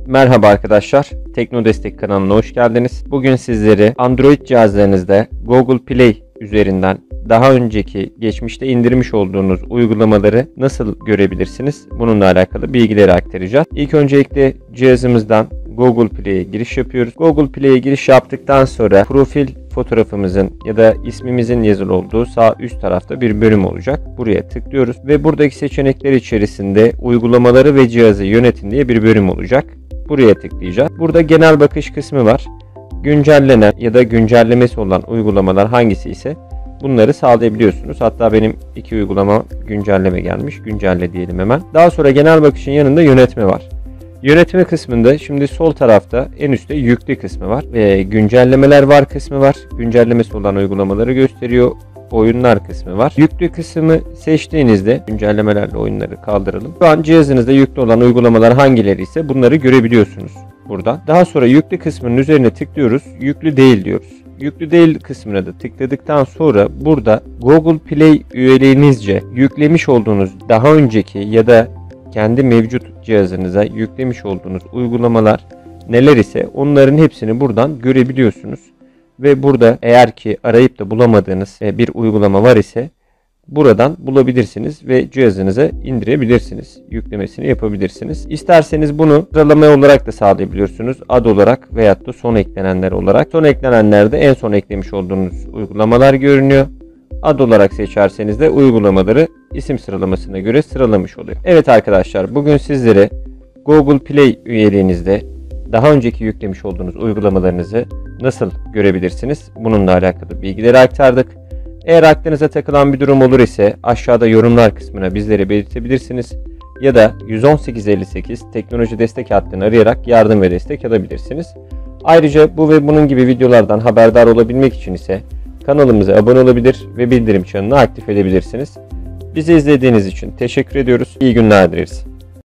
Merhaba arkadaşlar, Teknodestek kanalına hoş geldiniz. Bugün sizlere Android cihazlarınızda Google Play üzerinden daha önceki geçmişte indirmiş olduğunuz uygulamaları nasıl görebilirsiniz? Bununla alakalı bilgileri aktaracağız. İlk öncelikle cihazımızdan Google Play'e giriş yapıyoruz. Google Play'e giriş yaptıktan sonra profil fotoğrafımızın ya da ismimizin yazılı olduğu sağ üst tarafta bir bölüm olacak. Buraya tıklıyoruz ve buradaki seçenekler içerisinde uygulamaları ve cihazı yönetin diye bir bölüm olacak. Buraya tıklayacağız. Burada genel bakış kısmı var. Güncellenen ya da güncellemesi olan uygulamalar hangisi ise bunları sağlayabiliyorsunuz. Hatta benim 2 uygulama güncelleme gelmiş. Güncelle diyelim hemen. Daha sonra genel bakışın yanında yönetme var. Yönetme kısmında şimdi sol tarafta en üstte yüklü kısmı var ve güncellemeler var kısmı var. Güncellemesi olan uygulamaları gösteriyor. Oyunlar kısmı var. Yüklü kısmı seçtiğinizde güncellemelerle oyunları kaldıralım. Şu an cihazınızda yüklü olan uygulamalar hangileri ise bunları görebiliyorsunuz burada. Daha sonra yüklü kısmının üzerine tıklıyoruz. Yüklü değil diyoruz. Yüklü değil kısmına da tıkladıktan sonra burada Google Play üyeliğinizce yüklemiş olduğunuz daha önceki ya da kendi mevcut cihazınıza yüklemiş olduğunuz uygulamalar neler ise onların hepsini buradan görebiliyorsunuz. Ve burada eğer ki arayıp da bulamadığınız bir uygulama var ise buradan bulabilirsiniz ve cihazınıza indirebilirsiniz. Yüklemesini yapabilirsiniz. İsterseniz bunu sıralama olarak da sağlayabiliyorsunuz. Ad olarak veyahut da son eklenenler olarak. Son eklenenlerde en son eklemiş olduğunuz uygulamalar görünüyor. Ad olarak seçerseniz de uygulamaları isim sıralamasına göre sıralamış oluyor. Evet arkadaşlar, bugün sizlere Google Play üyeliğinizde daha önceki yüklemiş olduğunuz uygulamalarınızı nasıl görebilirsiniz? Bununla alakalı bilgileri aktardık. Eğer aklınıza takılan bir durum olur ise aşağıda yorumlar kısmına bizlere belirtebilirsiniz. Ya da 11858 teknoloji destek hattını arayarak yardım ve destek alabilirsiniz. Ayrıca bu ve bunun gibi videolardan haberdar olabilmek için ise kanalımıza abone olabilir ve bildirim çanını aktif edebilirsiniz. Bizi izlediğiniz için teşekkür ediyoruz. İyi günler dileriz.